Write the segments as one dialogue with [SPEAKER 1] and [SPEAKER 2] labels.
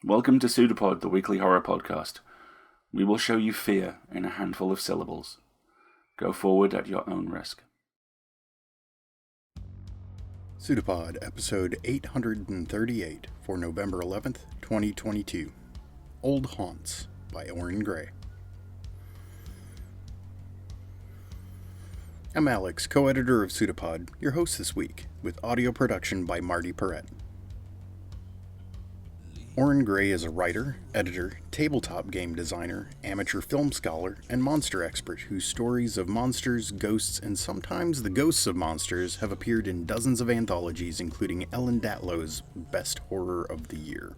[SPEAKER 1] Welcome to PseudoPod, the weekly horror podcast. We will show you fear in a handful of syllables. Go forward at your own risk.
[SPEAKER 2] PseudoPod, episode 838 for November 11th, 2022. Old Haunts by Oren Gray. I'm Alex, co-editor of PseudoPod, your host this week, with audio production by Marty Perrett. Oren Gray is a writer, editor, tabletop game designer, amateur film scholar, and monster expert whose stories of monsters, ghosts, and sometimes the ghosts of monsters have appeared in dozens of anthologies, including Ellen Datlow's Best Horror of the Year.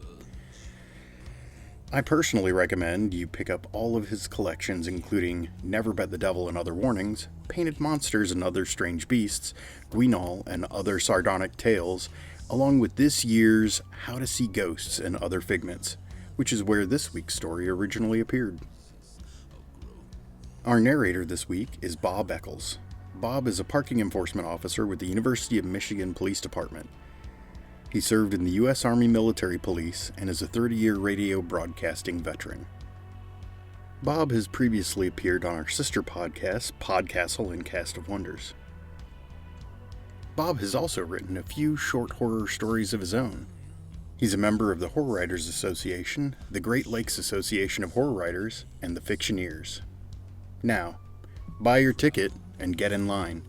[SPEAKER 2] I personally recommend you pick up all of his collections, including Never Bet the Devil and Other Warnings, Painted Monsters and Other Strange Beasts, Guinal and Other Sardonic Tales, along with this year's How to See Ghosts and Other Figments, which is where this week's story originally appeared. Our narrator this week is Bob Eccles. Bob is a parking enforcement officer with the University of Michigan Police Department. He served in the U.S. Army Military Police and is a 30-year radio broadcasting veteran. Bob has previously appeared on our sister podcasts, Podcastle and Cast of Wonders. Bob has also written a few short horror stories of his own. He's a member of the Horror Writers Association, the Great Lakes Association of Horror Writers, and the Fictioneers. Now, buy your ticket and get in line.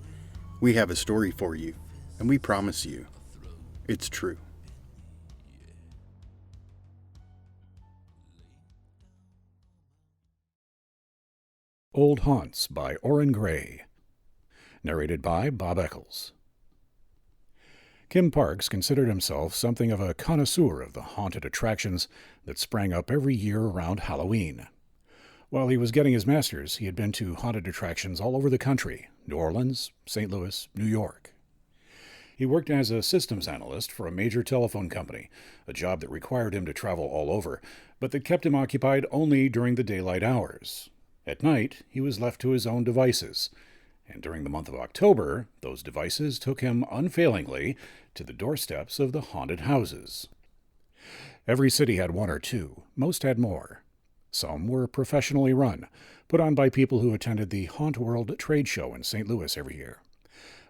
[SPEAKER 2] We have a story for you, and we promise you, it's true.
[SPEAKER 3] Old Haunts by Oren Gray. Narrated by Bob Eccles. Kim Parks considered himself something of a connoisseur of the haunted attractions that sprang up every year around Halloween. While he was getting his master's, he had been to haunted attractions all over the country: New Orleans, St. Louis, New York. He worked as a systems analyst for a major telephone company, a job that required him to travel all over, but that kept him occupied only during the daylight hours. At night, he was left to his own devices, and during the month of October, those devices took him unfailingly to the doorsteps of the haunted houses. Every city had one or two, most had more. Some were professionally run, put on by people who attended the Haunt World trade show in St. Louis every year.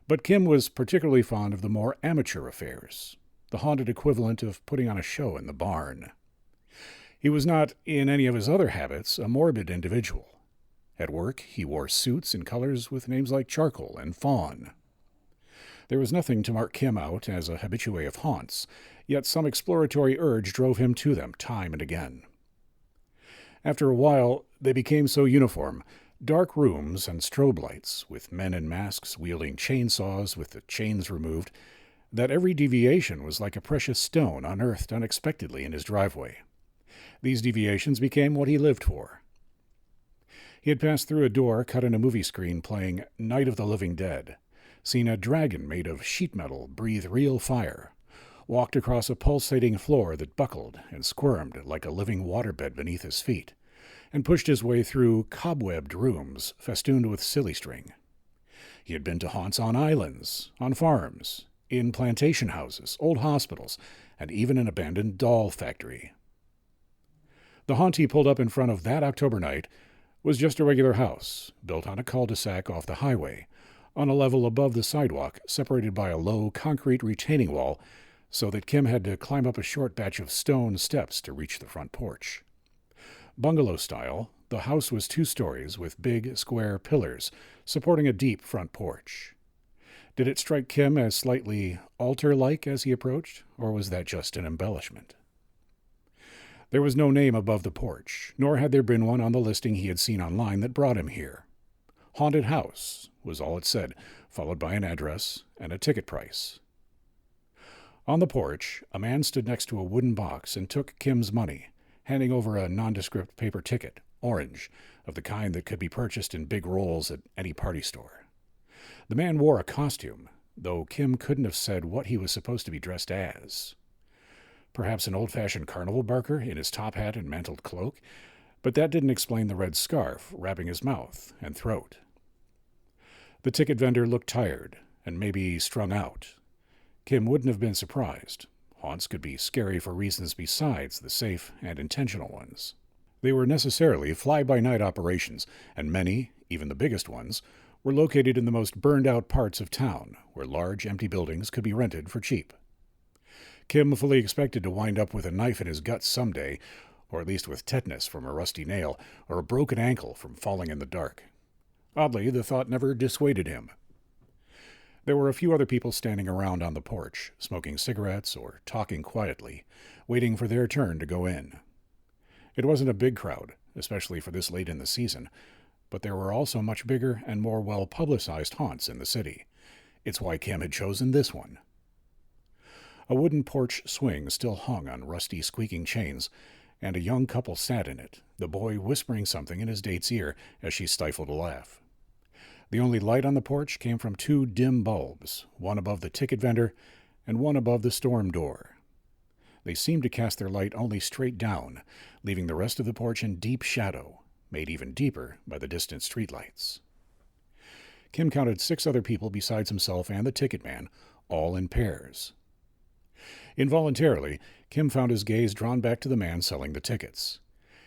[SPEAKER 3] But Kim was particularly fond of the more amateur affairs, the haunted equivalent of putting on a show in the barn. He was not, in any of his other habits, a morbid individual. At work, he wore suits in colors with names like charcoal and fawn. There was nothing to mark Kim out as a habitué of haunts, yet some exploratory urge drove him to them time and again. After a while, they became so uniform, dark rooms and strobe lights, with men in masks wielding chainsaws with the chains removed, that every deviation was like a precious stone unearthed unexpectedly in his driveway. These deviations became what he lived for. He had passed through a door cut in a movie screen playing Night of the Living Dead, seen a dragon made of sheet metal breathe real fire, walked across a pulsating floor that buckled and squirmed like a living waterbed beneath his feet, and pushed his way through cobwebbed rooms festooned with silly string. He had been to haunts on islands, on farms, in plantation houses, old hospitals, and even an abandoned doll factory. The haunt he pulled up in front of that October night was just a regular house, built on a cul-de-sac off the highway, on a level above the sidewalk, separated by a low concrete retaining wall, so that Kim had to climb up a short batch of stone steps to reach the front porch. Bungalow style, the house was 2 stories with big, square pillars, supporting a deep front porch. Did it strike Kim as slightly altar-like as he approached, or was that just an embellishment? There was no name above the porch, nor had there been one on the listing he had seen online that brought him here. Haunted House was all it said, followed by an address and a ticket price. On the porch, a man stood next to a wooden box and took Kim's money, handing over a nondescript paper ticket, orange, of the kind that could be purchased in big rolls at any party store. The man wore a costume, though Kim couldn't have said what he was supposed to be dressed as. Perhaps an old-fashioned carnival barker in his top hat and mantled cloak, but that didn't explain the red scarf wrapping his mouth and throat. The ticket vendor looked tired and maybe strung out. Kim wouldn't have been surprised. Haunts could be scary for reasons besides the safe and intentional ones. They were necessarily fly-by-night operations, and many, even the biggest ones, were located in the most burned-out parts of town, where large empty buildings could be rented for cheap. Kim fully expected to wind up with a knife in his gut someday, or at least with tetanus from a rusty nail, or a broken ankle from falling in the dark. Oddly, the thought never dissuaded him. There were a few other people standing around on the porch, smoking cigarettes or talking quietly, waiting for their turn to go in. It wasn't a big crowd, especially for this late in the season, but there were also much bigger and more well-publicized haunts in the city. It's why Kim had chosen this one. A wooden porch swing still hung on rusty, squeaking chains, and a young couple sat in it, the boy whispering something in his date's ear as she stifled a laugh. The only light on the porch came from two dim bulbs, one above the ticket vendor and one above the storm door. They seemed to cast their light only straight down, leaving the rest of the porch in deep shadow, made even deeper by the distant streetlights. Kim counted 6 other people besides himself and the ticket man, all in pairs. Involuntarily, Kim found his gaze drawn back to the man selling the tickets.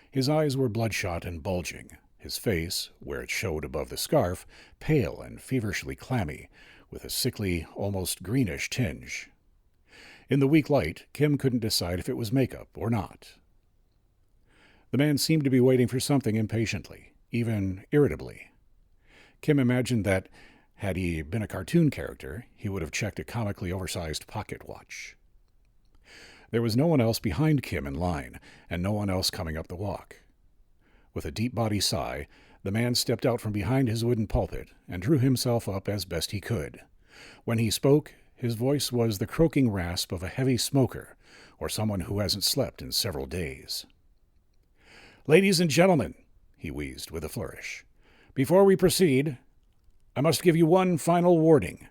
[SPEAKER 3] His eyes were bloodshot and bulging, his face, where it showed above the scarf, pale and feverishly clammy, with a sickly, almost greenish tinge. In the weak light, Kim couldn't decide if it was makeup or not. The man seemed to be waiting for something impatiently, even irritably. Kim imagined that, had he been a cartoon character, he would have checked a comically oversized pocket watch. There was no one else behind Kim in line, and no one else coming up the walk. With a deep-body sigh, the man stepped out from behind his wooden pulpit and drew himself up as best he could. When he spoke, his voice was the croaking rasp of a heavy smoker, or someone who hasn't slept in several days. "Ladies and gentlemen," he wheezed with a flourish, "before we proceed, I must give you one final warning.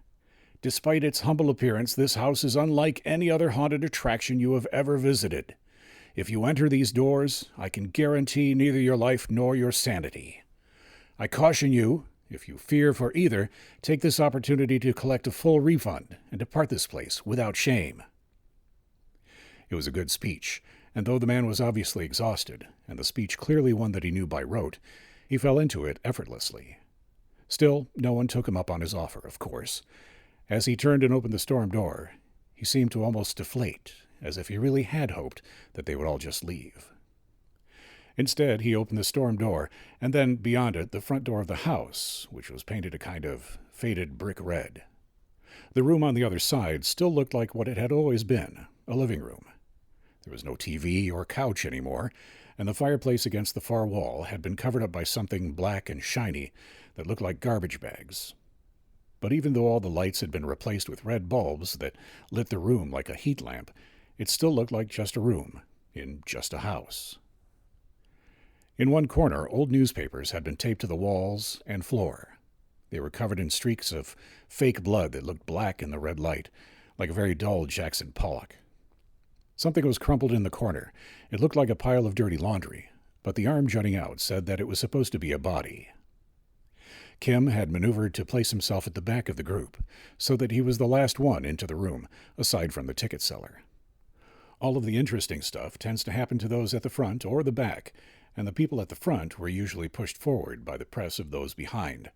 [SPEAKER 3] Despite its humble appearance, this house is unlike any other haunted attraction you have ever visited. If you enter these doors, I can guarantee neither your life nor your sanity. I caution you, if you fear for either, take this opportunity to collect a full refund and depart this place without shame." It was a good speech, and though the man was obviously exhausted, and the speech clearly one that he knew by rote, he fell into it effortlessly. Still, no one took him up on his offer, of course. As he turned and opened the storm door, he seemed to almost deflate, as if he really had hoped that they would all just leave. Instead, he opened the storm door, and then, beyond it, the front door of the house, which was painted a kind of faded brick red. The room on the other side still looked like what it had always been, a living room. There was no TV or couch anymore, and the fireplace against the far wall had been covered up by something black and shiny that looked like garbage bags. But even though all the lights had been replaced with red bulbs that lit the room like a heat lamp, it still looked like just a room, in just a house. In one corner, old newspapers had been taped to the walls and floor. They were covered in streaks of fake blood that looked black in the red light, like a very dull Jackson Pollock. Something was crumpled in the corner. It looked like a pile of dirty laundry, but the arm jutting out said that it was supposed to be a body. Kim had maneuvered to place himself at the back of the group, so that he was the last one into the room, aside from the ticket seller. All of the interesting stuff tends to happen to those at the front or the back, and the people at the front were usually pushed forward by the press of those behind.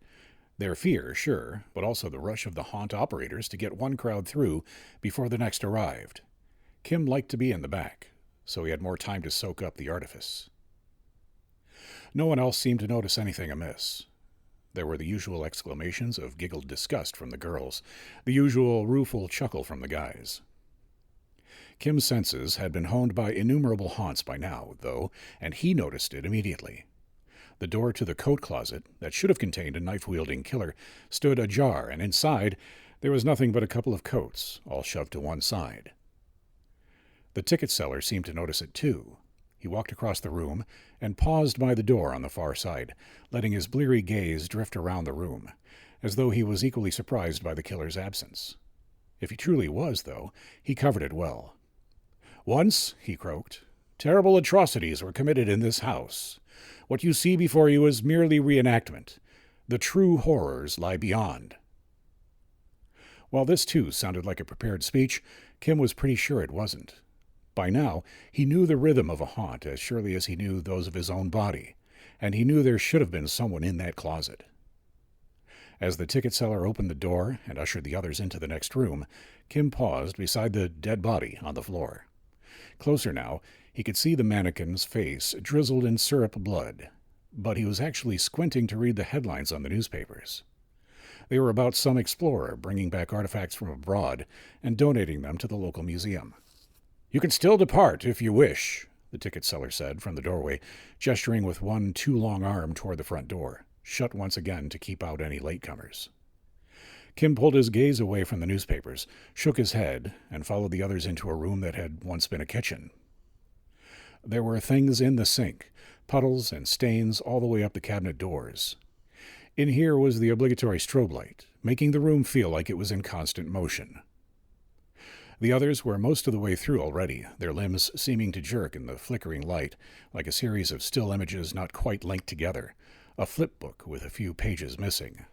[SPEAKER 3] Their fear, sure, but also the rush of the haunt operators to get one crowd through before the next arrived. Kim liked to be in the back, so he had more time to soak up the artifice. No one else seemed to notice anything amiss. There were the usual exclamations of giggled disgust from the girls, the usual rueful chuckle from the guys. Kim's senses had been honed by innumerable haunts by now, though, and he noticed it immediately. The door to the coat closet, that should have contained a knife-wielding killer, stood ajar, and inside there was nothing but a couple of coats, all shoved to one side. The ticket seller seemed to notice it too. He walked across the room and paused by the door on the far side, letting his bleary gaze drift around the room, as though he was equally surprised by the killer's absence. If he truly was, though, he covered it well. "Once," he croaked, "terrible atrocities were committed in this house. What you see before you is merely reenactment. The true horrors lie beyond." While this, too, sounded like a prepared speech, Kim was pretty sure it wasn't. By now, he knew the rhythm of a haunt as surely as he knew those of his own body, and he knew there should have been someone in that closet. As the ticket seller opened the door and ushered the others into the next room, Kim paused beside the dead body on the floor. Closer now, he could see the mannequin's face drizzled in syrup blood, but he was actually squinting to read the headlines on the newspapers. They were about some explorer bringing back artifacts from abroad and donating them to the local museum. "You can still depart if you wish," the ticket seller said from the doorway, gesturing with one too long arm toward the front door, shut once again to keep out any latecomers. Kim pulled his gaze away from the newspapers, shook his head, and followed the others into a room that had once been a kitchen. There were things in the sink, puddles and stains all the way up the cabinet doors. In here was the obligatory strobe light, making the room feel like it was in constant motion. The others were most of the way through already, their limbs seeming to jerk in the flickering light, like a series of still images not quite linked together, a flip book with a few pages missing.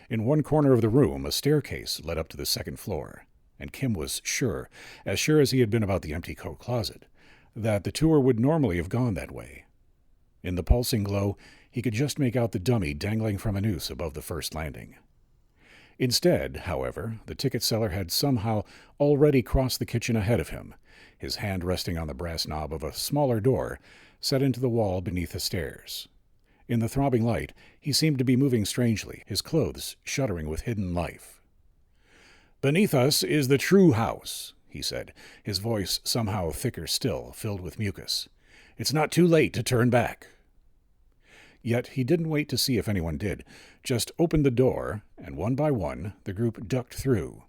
[SPEAKER 3] In one corner of the room, a staircase led up to the second floor, and Kim was sure as he had been about the empty coat closet, that the tour would normally have gone that way. In the pulsing glow, he could just make out the dummy dangling from a noose above the first landing. Instead, however, the ticket seller had somehow already crossed the kitchen ahead of him, his hand resting on the brass knob of a smaller door set into the wall beneath the stairs. In the throbbing light, he seemed to be moving strangely, his clothes shuddering with hidden life. "Beneath us is the true house," he said, his voice somehow thicker still, filled with mucus. "It's not too late to turn back." Yet he didn't wait to see if anyone did, just opened the door, and one by one the group ducked through.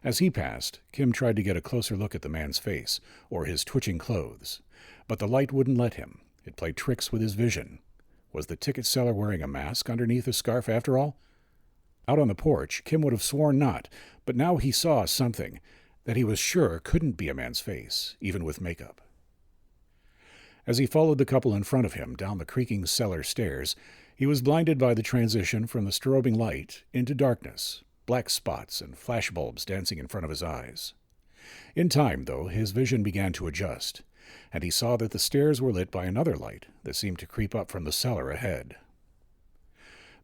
[SPEAKER 3] As he passed, Kim tried to get a closer look at the man's face, or his twitching clothes, but the light wouldn't let him. It played tricks with his vision. Was the ticket seller wearing a mask underneath his scarf after all? Out on the porch, Kim would have sworn not, but now he saw something that he was sure couldn't be a man's face, even with makeup. As he followed the couple in front of him down the creaking cellar stairs, he was blinded by the transition from the strobing light into darkness, black spots and flashbulbs dancing in front of his eyes. In time, though, his vision began to adjust, and he saw that the stairs were lit by another light that seemed to creep up from the cellar ahead.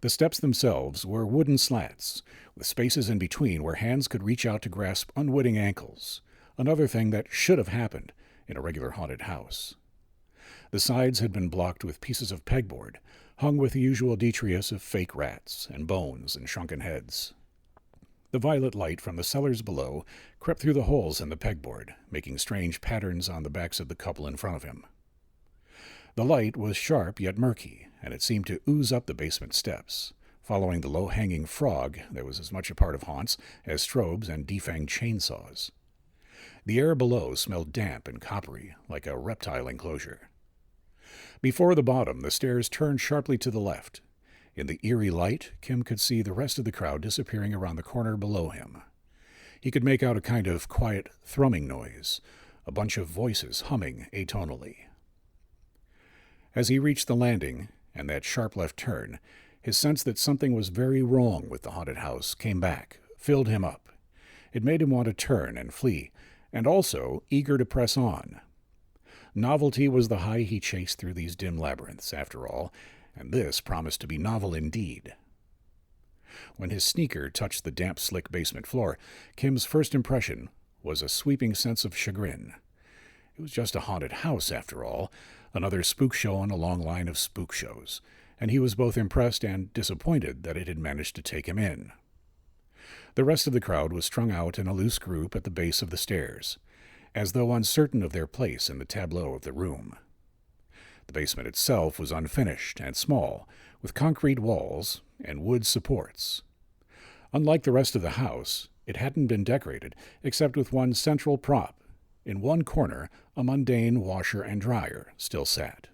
[SPEAKER 3] The steps themselves were wooden slats, with spaces in between where hands could reach out to grasp unwitting ankles, another thing that should have happened in a regular haunted house. The sides had been blocked with pieces of pegboard, hung with the usual detritus of fake rats and bones and shrunken heads. The violet light from the cellars below crept through the holes in the pegboard, making strange patterns on the backs of the couple in front of him. The light was sharp yet murky, and it seemed to ooze up the basement steps, following the low-hanging frog that was as much a part of haunts as strobes and defanged chainsaws. The air below smelled damp and coppery, like a reptile enclosure. Before the bottom, the stairs turned sharply to the left. In the eerie light, Kim could see the rest of the crowd disappearing around the corner below him. He could make out a kind of quiet thrumming noise, a bunch of voices humming atonally. As he reached the landing and that sharp left turn, his sense that something was very wrong with the haunted house came back, filled him up. It made him want to turn and flee, and also eager to press on. Novelty was the high he chased through these dim labyrinths, after all, and this promised to be novel indeed. When his sneaker touched the damp, slick basement floor, Kim's first impression was a sweeping sense of chagrin. It was just a haunted house, after all, another spook show on a long line of spook shows, and he was both impressed and disappointed that it had managed to take him in. The rest of the crowd was strung out in a loose group at the base of the stairs, as though uncertain of their place in the tableau of the room. The basement itself was unfinished and small, with concrete walls and wood supports. Unlike the rest of the house, it hadn't been decorated except with one central prop. In one corner, a mundane washer and dryer still sat.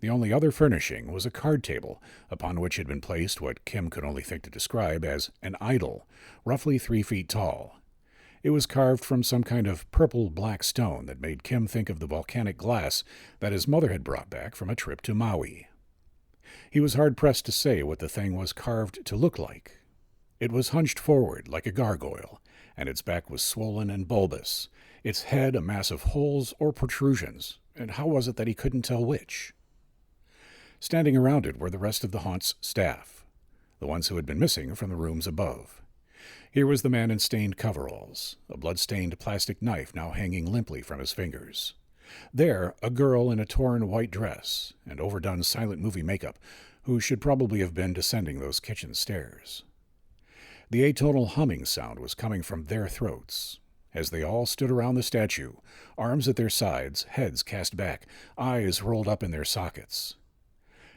[SPEAKER 3] The only other furnishing was a card table, upon which had been placed what Kim could only think to describe as an idol, roughly 3 feet tall. It was carved from some kind of purple-black stone that made Kim think of the volcanic glass that his mother had brought back from a trip to Maui. He was hard-pressed to say what the thing was carved to look like. It was hunched forward like a gargoyle, and its back was swollen and bulbous, its head a mass of holes or protrusions, and how was it that he couldn't tell which? Standing around it were the rest of the haunt's staff, the ones who had been missing from the rooms above. Here was the man in stained coveralls, a blood-stained plastic knife now hanging limply from his fingers. There, a girl in a torn white dress and overdone silent movie makeup, who should probably have been descending those kitchen stairs. The atonal humming sound was coming from their throats, as they all stood around the statue, arms at their sides, heads cast back, eyes rolled up in their sockets.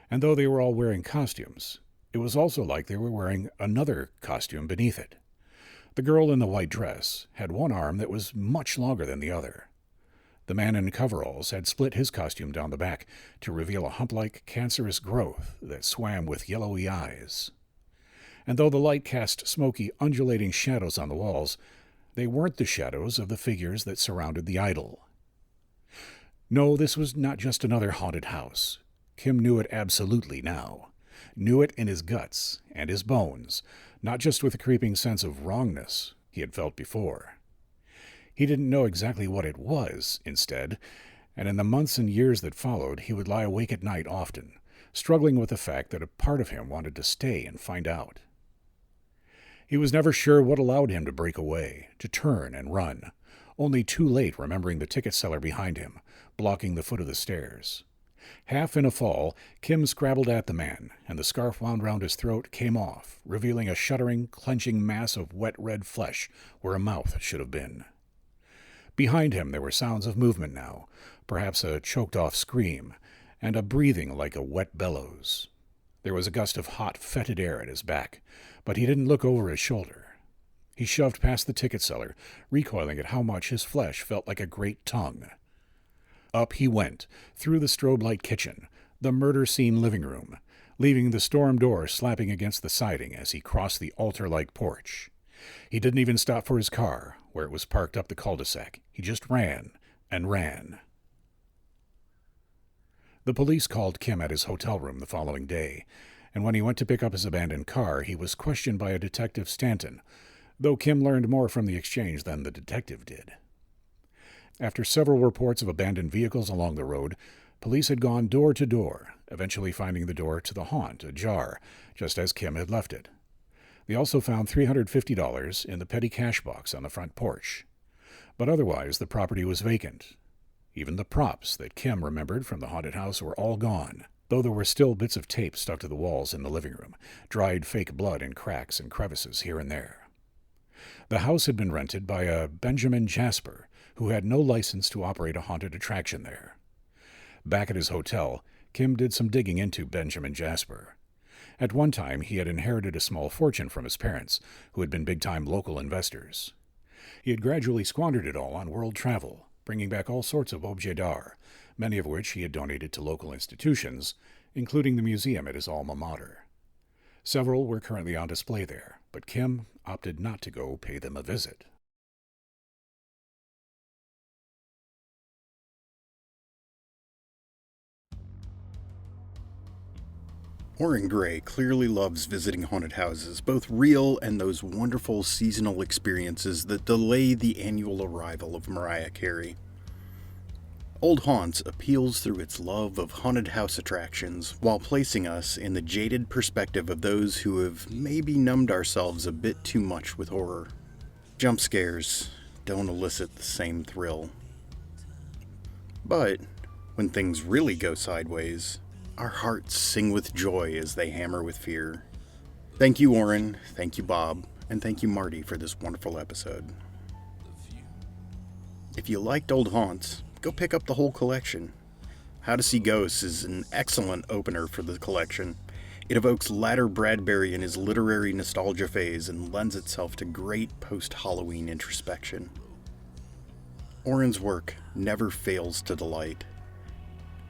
[SPEAKER 3] And though they were all wearing costumes, it was also like they were wearing another costume beneath it. The girl in the white dress had one arm that was much longer than the other. The man in coveralls had split his costume down the back to reveal a hump-like cancerous growth that swam with yellowy eyes. And though the light cast smoky, undulating shadows on the walls, they weren't the shadows of the figures that surrounded the idol. No, this was not just another haunted house. Kim knew it absolutely now. Knew it in his guts and his bones, not just with a creeping sense of wrongness he had felt before. He didn't know exactly what it was, instead, and in the months and years that followed, he would lie awake at night often, struggling with the fact that a part of him wanted to stay and find out. He was never sure what allowed him to break away, to turn and run, only too late remembering the ticket seller behind him, blocking the foot of the stairs. Half in a fall, Kim scrabbled at the man, and the scarf wound round his throat came off, revealing a shuddering, clenching mass of wet red flesh where a mouth should have been. Behind him there were sounds of movement now, perhaps a choked-off scream, and a breathing like a wet bellows. There was a gust of hot, fetid air at his back, but he didn't look over his shoulder. He shoved past the ticket seller, recoiling at how much his flesh felt like a great tongue. Up he went, through the strobe-light kitchen, the murder-scene living room, leaving the storm door slapping against the siding as he crossed the altar-like porch. He didn't even stop for his car, where it was parked up the cul-de-sac. He just ran and ran. The police called Kim at his hotel room the following day, and when he went to pick up his abandoned car, he was questioned by a Detective Stanton, though Kim learned more from the exchange than the detective did. After several reports of abandoned vehicles along the road, police had gone door to door, eventually finding the door to the haunt ajar, just as Kim had left it. They also found $350 in the petty cash box on the front porch. But otherwise, the property was vacant. Even the props that Kim remembered from the haunted house were all gone, though there were still bits of tape stuck to the walls in the living room, dried fake blood in cracks and crevices here and there. The house had been rented by a Benjamin Jasper, who had no license to operate a haunted attraction there. Back at his hotel, Kim did some digging into Benjamin Jasper. At one time, he had inherited a small fortune from his parents, who had been big-time local investors. He had gradually squandered it all on world travel, bringing back all sorts of objets d'art, many of which he had donated to local institutions, including the museum at his alma mater. Several were currently on display there, but Kim opted not to go pay them a visit.
[SPEAKER 2] Oren Gray clearly loves visiting haunted houses, both real and those wonderful seasonal experiences that delay the annual arrival of Mariah Carey. Old Haunts appeals through its love of haunted house attractions while placing us in the jaded perspective of those who have maybe numbed ourselves a bit too much with horror. Jump scares don't elicit the same thrill. But when things really go sideways, our hearts sing with joy as they hammer with fear. Thank you, Oren, thank you, Bob, and thank you, Marty, for this wonderful episode. If you liked Old Haunts, go pick up the whole collection. How to See Ghosts is an excellent opener for the collection. It evokes latter Bradbury in his literary nostalgia phase and lends itself to great post-Halloween introspection. Oren's work never fails to delight.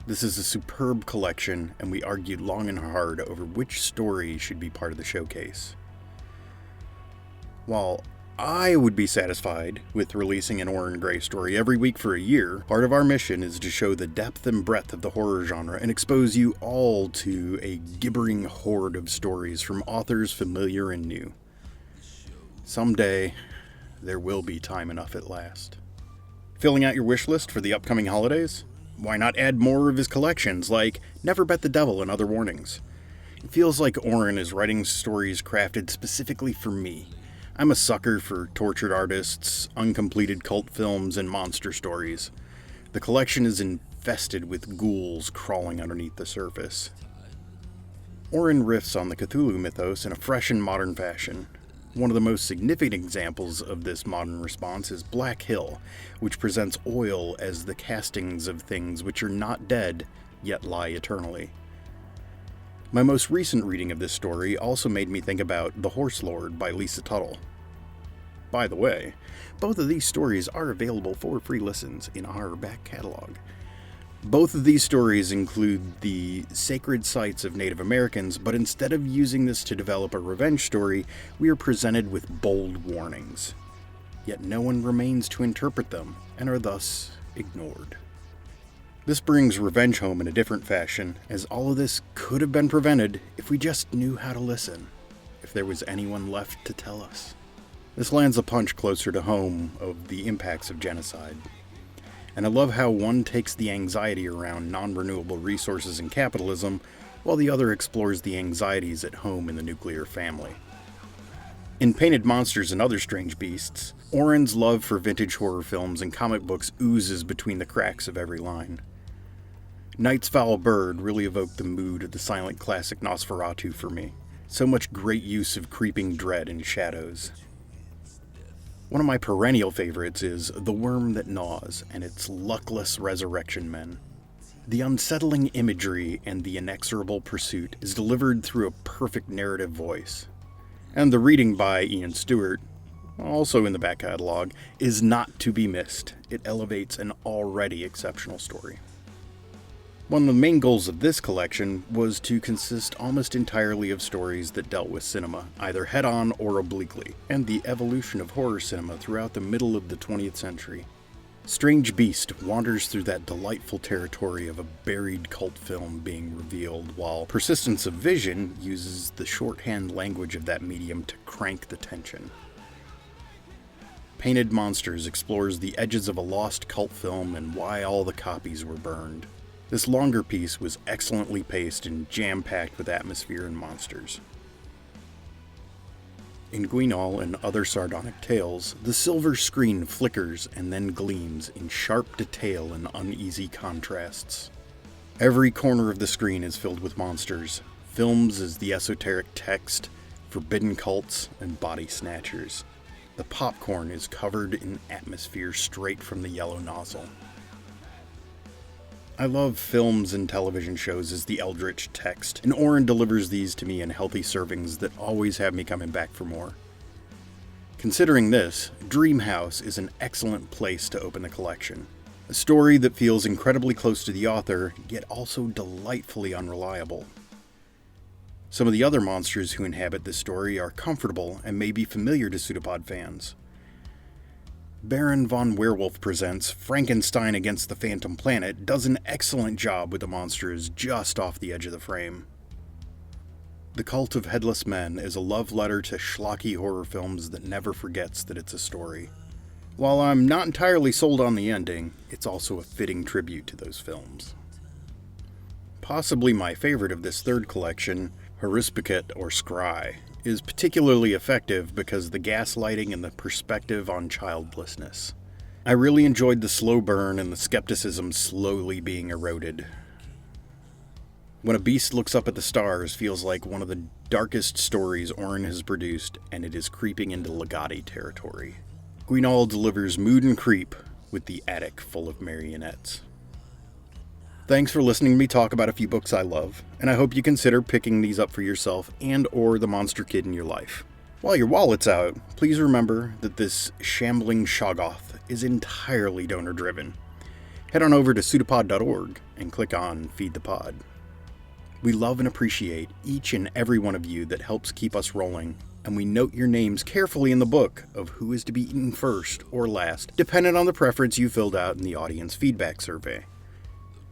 [SPEAKER 2] This is a superb collection, and we argued long and hard over which story should be part of the showcase. While I would be satisfied with releasing an Oren Gray story every week for a year, part of our mission is to show the depth and breadth of the horror genre and expose you all to a gibbering horde of stories from authors familiar and new. Someday, there will be time enough at last. Filling out your wish list for the upcoming holidays? Why not add more of his collections, like Never Bet the Devil and Other Warnings? It feels like Oren is writing stories crafted specifically for me. I'm a sucker for tortured artists, uncompleted cult films, and monster stories. The collection is infested with ghouls crawling underneath the surface. Oren riffs on the Cthulhu mythos in a fresh and modern fashion. One of the most significant examples of this modern response is Black Hill, which presents oil as the castings of things which are not dead, yet lie eternally. My most recent reading of this story also made me think about The Horse Lord by Lisa Tuttle. By the way, both of these stories are available for free listens in our back catalog. Both of these stories include the sacred sites of Native Americans, but instead of using this to develop a revenge story, we are presented with bold warnings. Yet no one remains to interpret them, and are thus ignored. This brings revenge home in a different fashion, as all of this could have been prevented if we just knew how to listen, if there was anyone left to tell us. This lands a punch closer to home of the impacts of genocide. And I love how one takes the anxiety around non-renewable resources and capitalism, while the other explores the anxieties at home in the nuclear family. In Painted Monsters and Other Strange Beasts, Oren's love for vintage horror films and comic books oozes between the cracks of every line. Night's Foul Bird really evoked the mood of the silent classic Nosferatu for me. So much great use of creeping dread and shadows. One of my perennial favorites is The Worm That Gnaws and its luckless resurrection men. The unsettling imagery and the inexorable pursuit is delivered through a perfect narrative voice. And the reading by Ian Stewart, also in the back catalog, is not to be missed. It elevates an already exceptional story. One of the main goals of this collection was to consist almost entirely of stories that dealt with cinema, either head-on or obliquely, and the evolution of horror cinema throughout the middle of the 20th century. Strange Beast wanders through that delightful territory of a buried cult film being revealed, while Persistence of Vision uses the shorthand language of that medium to crank the tension. Painted Monsters explores the edges of a lost cult film and why all the copies were burned. This longer piece was excellently paced and jam-packed with atmosphere and monsters. In Guinal and Other Sardonic Tales, the silver screen flickers and then gleams in sharp detail and uneasy contrasts. Every corner of the screen is filled with monsters, films as the esoteric text, forbidden cults, and body snatchers. The popcorn is covered in atmosphere straight from the yellow nozzle. I love films and television shows as the eldritch text, and Oren delivers these to me in healthy servings that always have me coming back for more. Considering this, Dreamhouse is an excellent place to open the collection. A story that feels incredibly close to the author, yet also delightfully unreliable. Some of the other monsters who inhabit this story are comfortable and may be familiar to PseudoPod fans. Baron von Werewolf presents Frankenstein Against the Phantom Planet does an excellent job with the monsters just off the edge of the frame. The Cult of Headless Men is a love letter to schlocky horror films that never forgets that it's a story. While I'm not entirely sold on the ending, it's also a fitting tribute to those films. Possibly my favorite of this third collection, Horispicat or Scry, is particularly effective because of the gaslighting and the perspective on childlessness. I really enjoyed the slow burn and the skepticism slowly being eroded. When a Beast Looks Up at the Stars feels like one of the darkest stories Oren has produced, and it is creeping into Legati territory. Guinal delivers mood and creep with the attic full of marionettes. Thanks for listening to me talk about a few books I love, and I hope you consider picking these up for yourself and or the monster kid in your life. While your wallet's out, please remember that this shambling Shoggoth is entirely donor-driven. Head on over to pseudopod.org and click on Feed the Pod. We love and appreciate each and every one of you that helps keep us rolling, and we note your names carefully in the book of who is to be eaten first or last, depending on the preference you filled out in the audience feedback survey.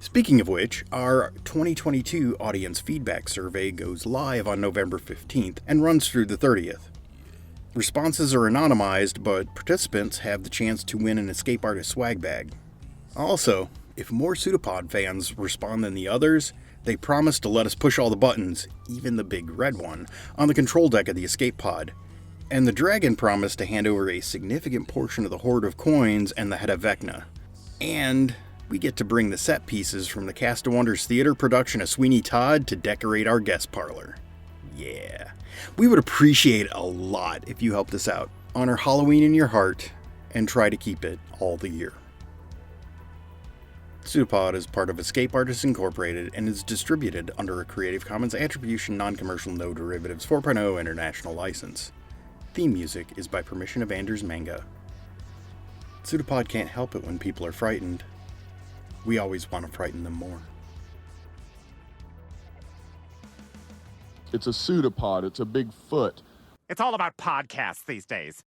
[SPEAKER 2] Speaking of which, our 2022 audience feedback survey goes live on November 15th and runs through the 30th. Responses are anonymized, but participants have the chance to win an Escape Artist swag bag. Also, if more PseudoPod fans respond than the others, they promise to let us push all the buttons, even the big red one, on the control deck of the Escape Pod. And the dragon promised to hand over a significant portion of the hoard of coins and the head of Vecna. And we get to bring the set pieces from the Cast of Wonders theater production of Sweeney Todd to decorate our guest parlor. Yeah. We would appreciate it a lot if you helped us out. Honor Halloween in your heart, and try to keep it all the year. PseudoPod is part of Escape Artists Incorporated and is distributed under a Creative Commons Attribution Non-Commercial No Derivatives 4.0 International License. Theme music is by permission of Anders Manga. PseudoPod can't help it when people are frightened. We always want to frighten them more.
[SPEAKER 4] It's a pseudopod. It's a big foot.
[SPEAKER 5] It's all about podcasts these days.